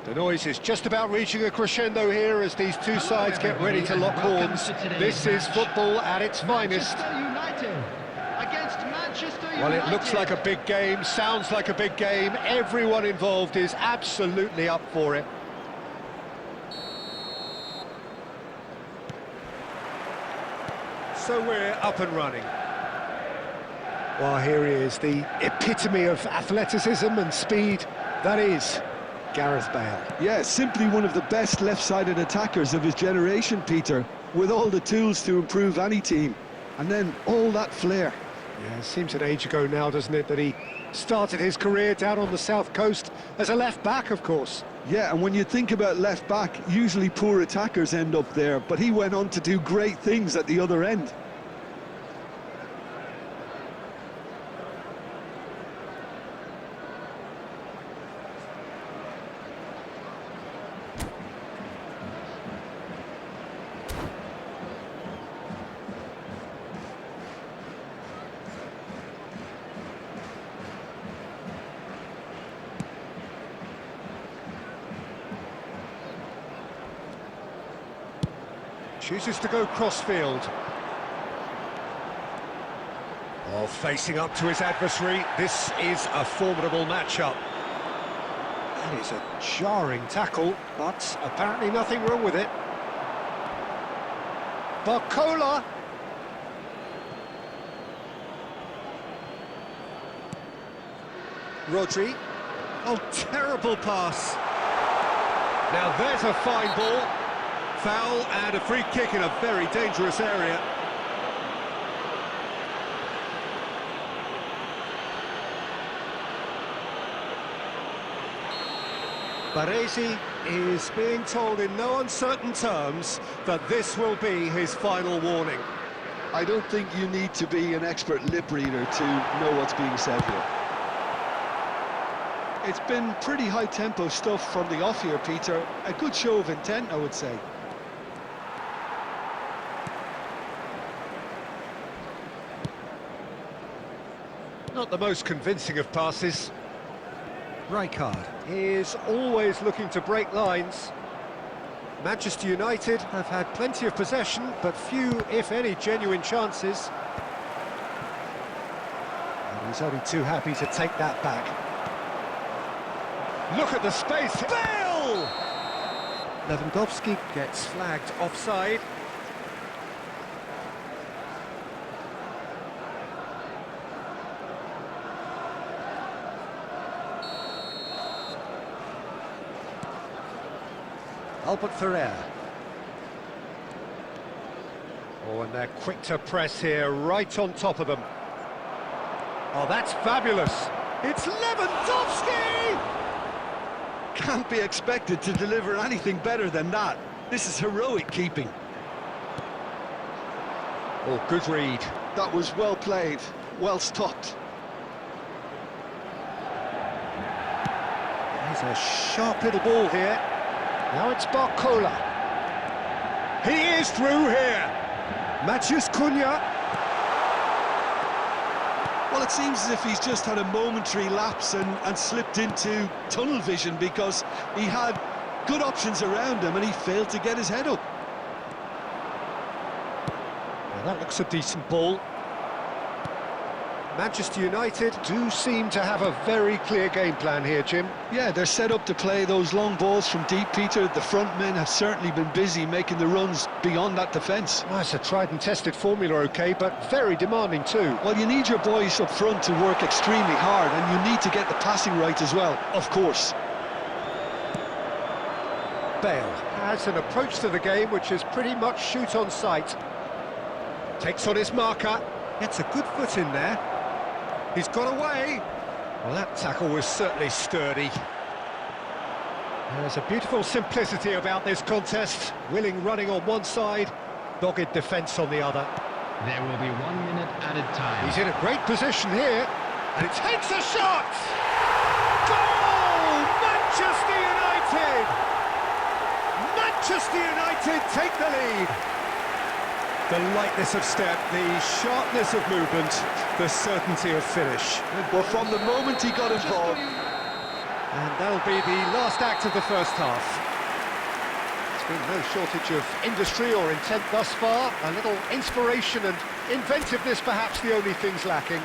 The noise is just about reaching a crescendo here as these two sides get ready to lock horns. This is football at its finest. Well, it looks like a big game, sounds like a big game. Everyone involved is absolutely up for it. So we're up and running. Well, here he is, the epitome of athleticism and speed. That is Gareth Bale. Yeah, simply one of the best left-sided attackers of his generation, Peter, with all the tools to improve any team. And then all that flair. Yeah, it seems an age ago now, doesn't it, that he started his career down on the south coast as a left-back, of course. Yeah, and when you think about left-back, usually poor attackers end up there, but he went on to do great things at the other end. Chooses to go cross-field. Oh, facing up to his adversary. This is a formidable matchup. That is a jarring tackle, but apparently nothing wrong with it. Barcola. Rodri. Oh, terrible pass. Now there's a fine ball. Foul and a free kick in a very dangerous area. Baresi is being told in no uncertain terms that this will be his final warning. I don't think you need to be an expert lip reader to know what's being said here. It's been pretty high-tempo stuff from the off here, Peter. A good show of intent, I would say. Not the most convincing of passes. Rijkaard is always looking to break lines. Manchester United have had plenty of possession, but few, if any, genuine chances. And he's only too happy to take that back. Look at the space. Bale! Lewandowski gets flagged offside. Albert Ferrer. Oh, and they're quick to press here, right on top of them. Oh, that's fabulous. It's Lewandowski! Can't be expected to deliver anything better than that. This is heroic keeping. Oh, good read. That was well played, well stopped. There's a sharp little ball here. Now it's Barcola. He is through here. Matheus Cunha. Well, it seems as if he's just had a momentary lapse and slipped into tunnel vision because he had good options around him and he failed to get his head up. Well, that looks a decent ball. Manchester United do seem to have a very clear game plan here, Jim. Yeah, they're set up to play those long balls from deep, Peter. The front men have certainly been busy making the runs beyond that defence. Well, it's a tried and tested formula, OK, but very demanding too. Well, you need your boys up front to work extremely hard, and you need to get the passing right as well, of course. Bale has an approach to the game which is pretty much shoot on sight. Takes on his marker, gets a good foot in there. He's got away. Well, that tackle was certainly sturdy. There's a beautiful simplicity about this contest. Willing running on one side, dogged defence on the other. There will be 1 minute added time. He's in a great position here, and it takes a shot! Goal! Manchester United! Manchester United take the lead. The lightness of step, the sharpness of movement, the certainty of finish. Well, from the moment he got involved... And that'll be the last act of the first half. There's been no shortage of industry or intent thus far. A little inspiration and inventiveness, perhaps the only things lacking.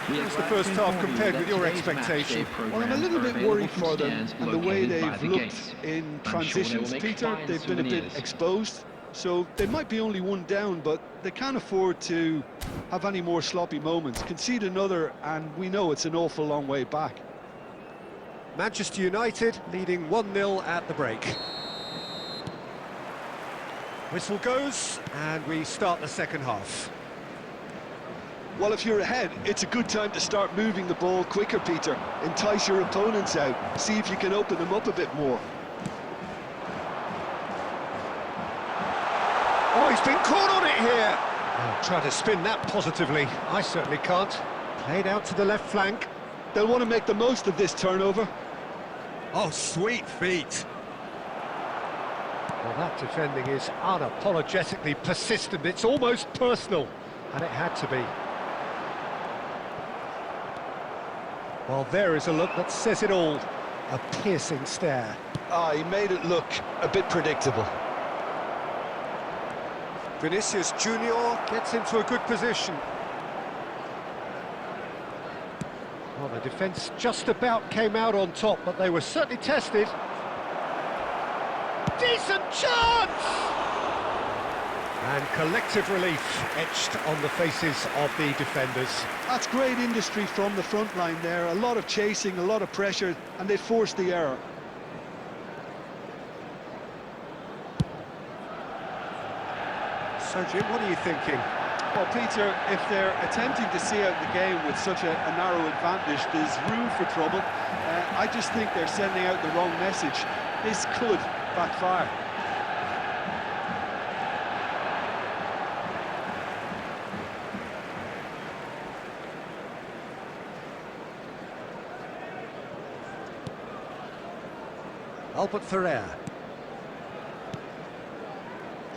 How's the first half compared with your expectation? Well, I'm a little bit worried for them and the way they've looked in transitions, Peter. They've been a bit exposed, so they might be only one down, but they can't afford to have any more sloppy moments. Concede another, and we know it's an awful long way back. Manchester United leading 1-0 at the break. Whistle goes, and we start the second half. Well, if you're ahead, it's a good time to start moving the ball quicker, Peter. Entice your opponents out. See if you can open them up a bit more. Oh, he's been caught on it here. Oh, try to spin that positively. I certainly can't. Played out to the left flank. They'll want to make the most of this turnover. Oh, sweet feet. Well, that defending is unapologetically persistent. It's almost personal, and it had to be. Well, there is a look that says it all. A piercing stare. Ah, he made it look a bit predictable. Vinicius Junior gets into a good position. Well, the defence just about came out on top, but they were certainly tested. Decent chance! And collective relief etched on the faces of the defenders. That's great industry from the front line there. A lot of chasing, a lot of pressure, and they forced the error. So, Jim, what are you thinking? Well, Peter, if they're attempting to see out the game with such a narrow advantage, there's room for trouble. I just think they're sending out the wrong message. This could backfire. Albert Ferrer.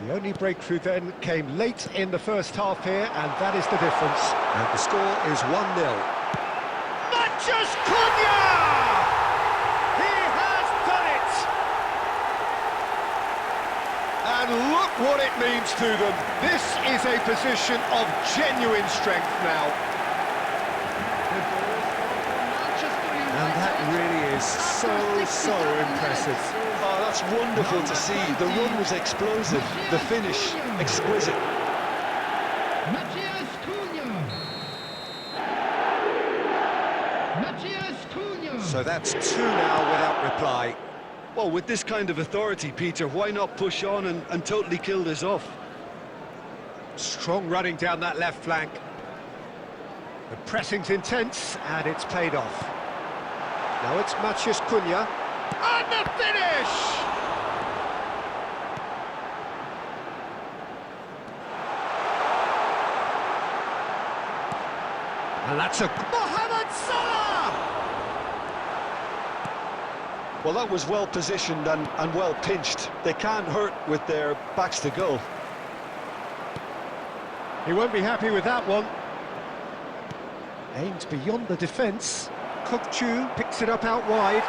The only breakthrough then came late in the first half here, and that is the difference. And the score is 1-0. Mathias Cunha! He has done it! And look what it means to them. This is a position of genuine strength now. And that really is so impressive. Oh, that's wonderful to see. The run was explosive, the finish exquisite. Mathias Cunha. Mathias Cunha. So that's 2 now without reply. Well, with this kind of authority, Peter, why not push on and totally kill this off? Strong running down that left flank. The pressing's intense, and it's paid off. Now it's Mathias Cunha. And the finish! And that's a Mohamed Salah! Well, that was well positioned and well pinched. They can't hurt with their backs to goal. He won't be happy with that one. Aimed beyond the defence. Kokchu picks it up out wide.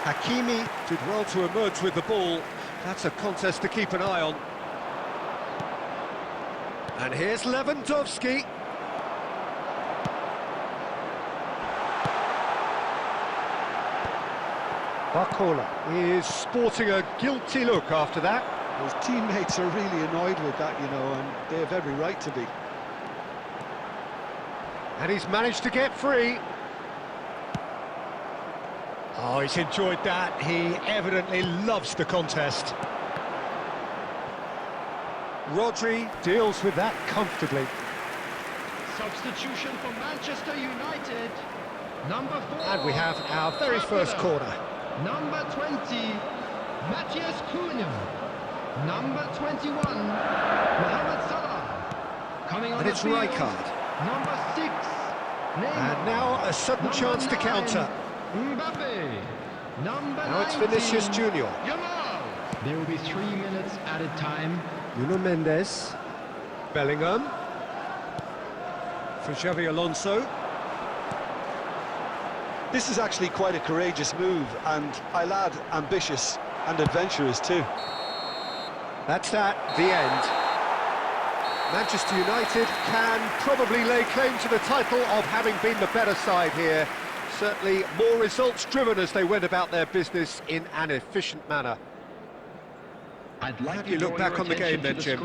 Hakimi did well to emerge with the ball. That's a contest to keep an eye on. And here's Lewandowski. Barcola is sporting a guilty look after that. His teammates are really annoyed with that, you know, and they have every right to be. And he's managed to get free. Oh, he's enjoyed that. He evidently loves the contest. Rodri deals with that comfortably. Substitution for Manchester United. Number 4. And we have our very first corner. Number 20, Mathias Cunha. Number 21, Mohamed Salah. Coming on And it's the field, Rijkaard. Number 6, Neymar. And now a sudden Number chance to 9, counter. Mbappe. Number Now it's 19, Vinicius Junior. Yamal. There will be 3 minutes added time. Nuno Mendes. Bellingham. For Xavi Alonso. This is actually quite a courageous move, and I'll add ambitious and adventurous too. That's that, the end. Manchester United can probably lay claim to the title of having been the better side here. Certainly more results-driven as they went about their business in an efficient manner. I'd like How do you look back on the game then, Jim?